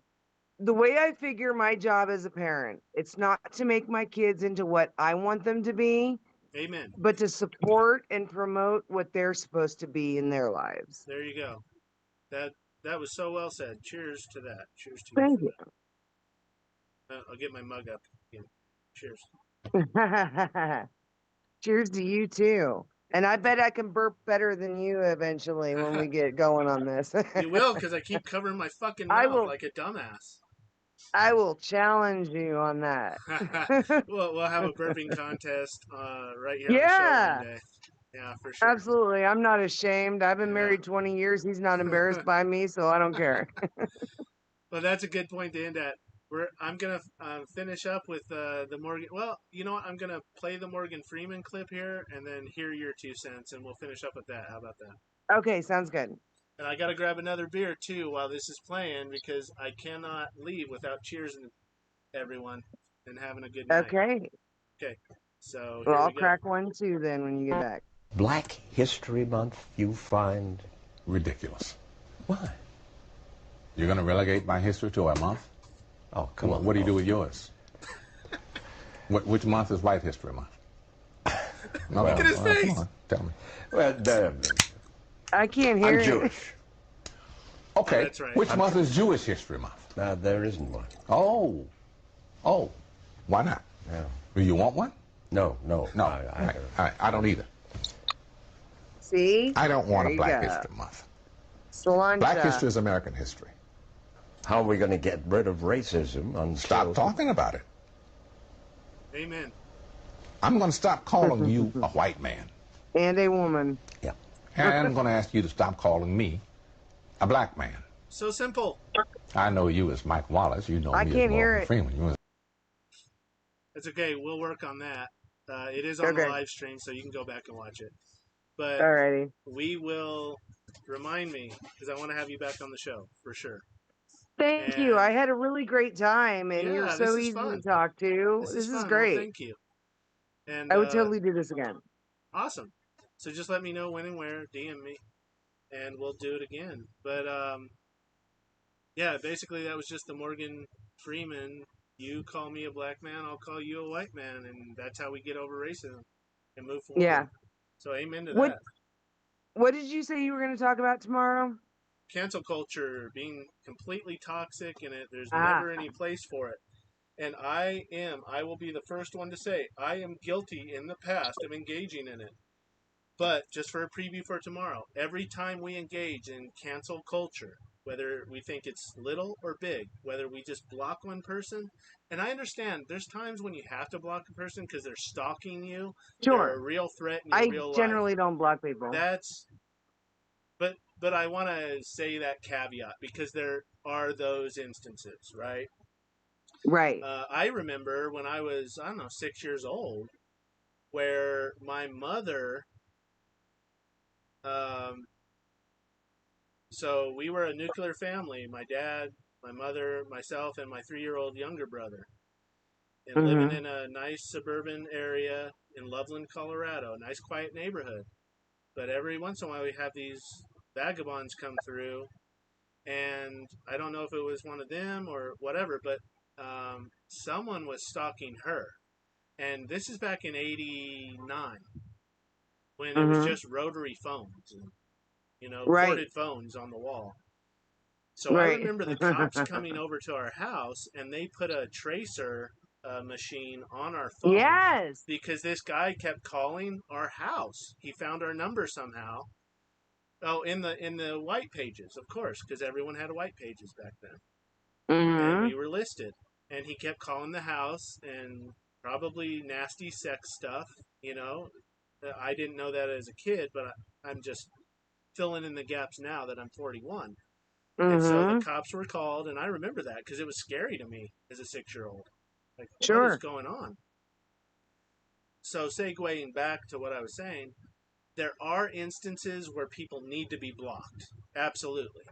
the way I figure my job as a parent, it's not to make my kids into what I want them to be, Amen. but to support and promote what they're supposed to be in their lives. There you go. That that was so well said. Cheers to that. Cheers to you Thank for you. that. I'll get my mug up again. Cheers. Cheers to you too. And I bet I can burp better than you eventually when we get going on this. You will, because I keep covering my fucking I mouth will like a dumbass. I will challenge you on that. We'll have a burping contest right here on the show one Yeah, day. Yeah, for sure. absolutely. I'm not ashamed. I've been Yeah. married 20 years. He's not embarrassed by me, so I don't care. Well, that's a good point to end at. I'm gonna finish up with the Morgan. Well, you know what? I'm gonna play the Morgan Freeman clip here, and then hear your 2 cents, and we'll finish up with that. How about that? Okay, sounds good. And I gotta grab another beer too while this is playing because I cannot leave without cheersing everyone and having a good night. Okay. Okay, so Well, here I'll we go. crack one too then when you get back. Black History Month, you find Ridiculous. why? You're going to relegate my history to a month? Oh, come on. What do you do with yours? Which month is White History Month? No, Look at his face. Come on, tell me. Well, I can't hear I'm it. Jewish. Okay, That's right. which month is Jewish History Month? There isn't one. Oh, why not? Yeah. Do you want one? No. No, I don't either. See? I don't want There a you Black go. History Month. Sláinte. Black history is American history. How are we going to get rid of racism until... Stop talking about it. Amen. I'm going to stop calling you a white man. And a woman. Yeah. And I'm going to ask you to stop calling me a black man. So simple. I know you as Mike Wallace. You know I me as can't hear Morgan it. Freeman. You It's okay. We'll work on that. It is on Okay. the live stream, so you can go back and watch it. But Alrighty. we will remind me because I want to have you back on the show for sure. Thank you. And- I had a really great time, and Yeah, you're this so is easy fun. to talk to. This This is is fun. great. Well, thank you. And I would totally do this again. awesome. So just let me know when and where. DM me, and we'll do it again. But yeah, basically that was just the Morgan Freeman. You call me a black man, I'll call you a white man, and that's how we get over racism and move forward. Yeah. So amen to What that. What did you say you were going to talk about tomorrow? Cancel culture being completely toxic, and there's Ah. never any place for it. And I will be the first one to say, I am guilty in the past of engaging in it. But just for a preview for tomorrow, every time we engage in cancel culture, whether we think it's little or big, whether we just block one person, and I understand there's times when you have to block a person because they're stalking you, they're a Sure. real threat in your I real life. generally don't block people. That's, but I want to say that caveat because there are those instances, right? Right. I remember when I was, I don't know, 6 years old, where my mother, so we were a nuclear family. My dad, my mother, myself, and my 3-year-old younger brother. And living in a nice suburban area in Loveland, Colorado, a nice quiet neighborhood. But every once in a while we have these vagabonds come through, and I don't know if it was one of them or whatever, but someone was stalking her. And this is back in '89 when it was just rotary phones and, Right. corded phones on the wall. So I Right. remember the cops coming over to our house, and they put a tracer machine on our phone Yes. because this guy kept calling our house. He found our number somehow. Oh, in the white pages, of course, because everyone had white pages back then, and Mm-hmm. we were listed. And he kept calling the house and probably nasty sex stuff. You know, I didn't know that as a kid, but I'm just filling in the gaps now that I'm 41. And so the Mm-hmm. cops were called, and I remember that because it was scary to me as a 6-year-old. Like, what is Sure. going on? So, segueing back to what I was saying, there are instances where people need to be blocked. Absolutely.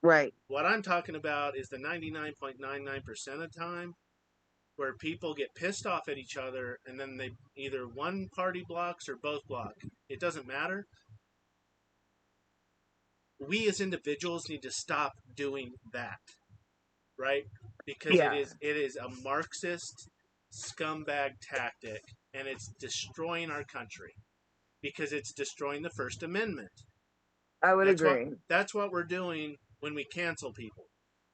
Right. What I'm talking about is the 99.99% of time where people get pissed off at each other and then they either one party blocks or both block. It doesn't matter. We as individuals need to stop doing that, right? Because Yeah. it is a Marxist scumbag tactic, and it's destroying our country because it's destroying the First Amendment. I would agree. That's what we're doing when we cancel people.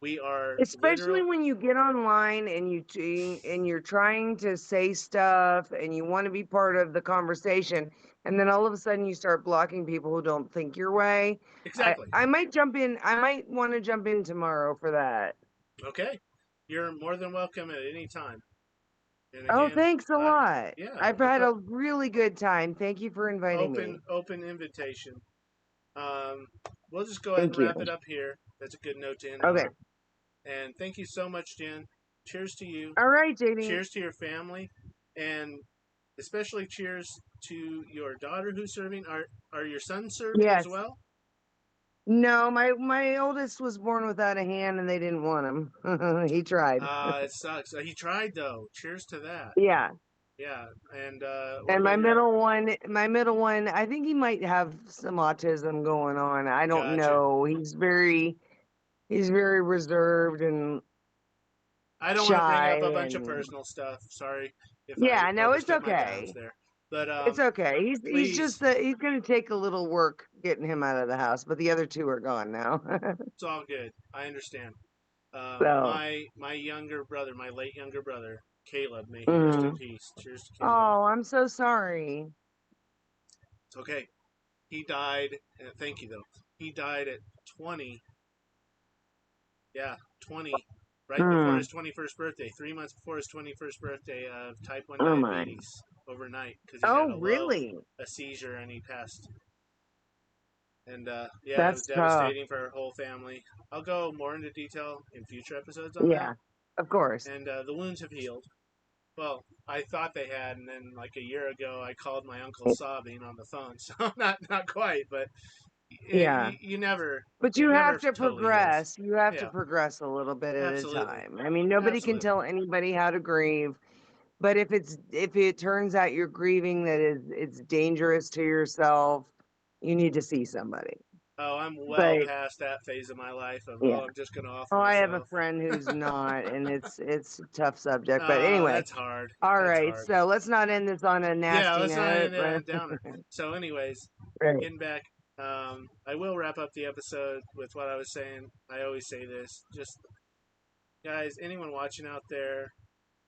We are Especially literal. when you get online and you're trying to say stuff and you want to be part of the conversation, and then all of a sudden you start blocking people who don't think your way. Exactly. I might jump in. I might want to jump in tomorrow for that. Okay, you're more than welcome at any time. And Oh, again, thanks a lot. yeah, I've had a really good time. Thank you for inviting me. open invitation. Um, we'll just go ahead Thank and you. wrap it up here. That's a good note to end Okay. on. And thank you so much, Jen. Cheers to you. All right, JD. Cheers to your family, and especially cheers to your daughter who's serving. Are your sons serving as Yes. well? No, my oldest was born without a hand and they didn't want him. He tried. It sucks. He tried though. Cheers to that. Yeah. Yeah. And what And about your? my middle one, I think he might have some autism going on. I don't Gotcha. know. He's very reserved and I don't want to bring shy up a bunch of and personal stuff. Sorry if I yeah, no, it's overstepped my bounds okay. there. But It's okay. He's please, just he's gonna take a little work getting him out of the house, but the other two are gone now. it's all good. I understand. So My younger brother, my late younger brother, Caleb, may he rest in mhm. peace. Cheers to Caleb. Oh, I'm so sorry. It's okay. He died. Thank you though. He died at 20. Yeah, 20. Right before Mm. his 21st birthday. 3 months before his 21st birthday of type 1 Oh my. diabetes overnight because he had Oh, really? a seizure and he passed. And yeah, it was That's tough. devastating for our whole family. I'll go more into detail in future episodes on that. Yeah, of course. And the wounds have healed. Well, I thought they had, and then like a year ago, I called my uncle sobbing on the phone. So not quite, but Yeah. you never But it you have never to totally heals. progress. You have to Yeah, progress a little bit at a absolutely, time. I mean, nobody can absolutely. tell anybody how to grieve, but if it turns out you're grieving that it's dangerous to yourself, you need to see somebody. Oh, I'm well But past that phase of my life of yeah. I'm just gonna off Oh, I have a myself. friend who's not, and it's a tough subject. But anyway, That's hard. all That's right. hard. So let's not end this on a Yeah, nasty let's not note, end it on but a downer. So, anyways, right. getting back, I will wrap up the episode with what I was saying. I always say this, just guys, anyone watching out there,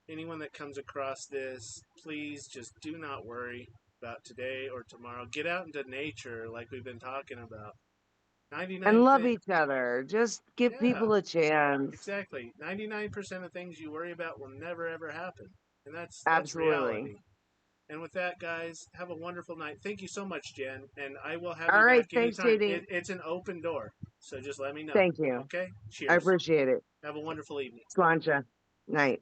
anyone that comes across this, please just do not worry about today or tomorrow. Get out into nature, like we've been talking about. 99 And love things. each other. Just give Yeah, people a chance. exactly. 99% of things you worry about will never ever happen. And that's Absolutely. reality. And with that, guys, have a wonderful night. Thank you so much, Jen. And I will have All you right. back Thanks, anytime. JD. It's an open door. So just let me know. Thank you. Okay? I Cheers. appreciate it. Have a wonderful evening. Slancha. Night.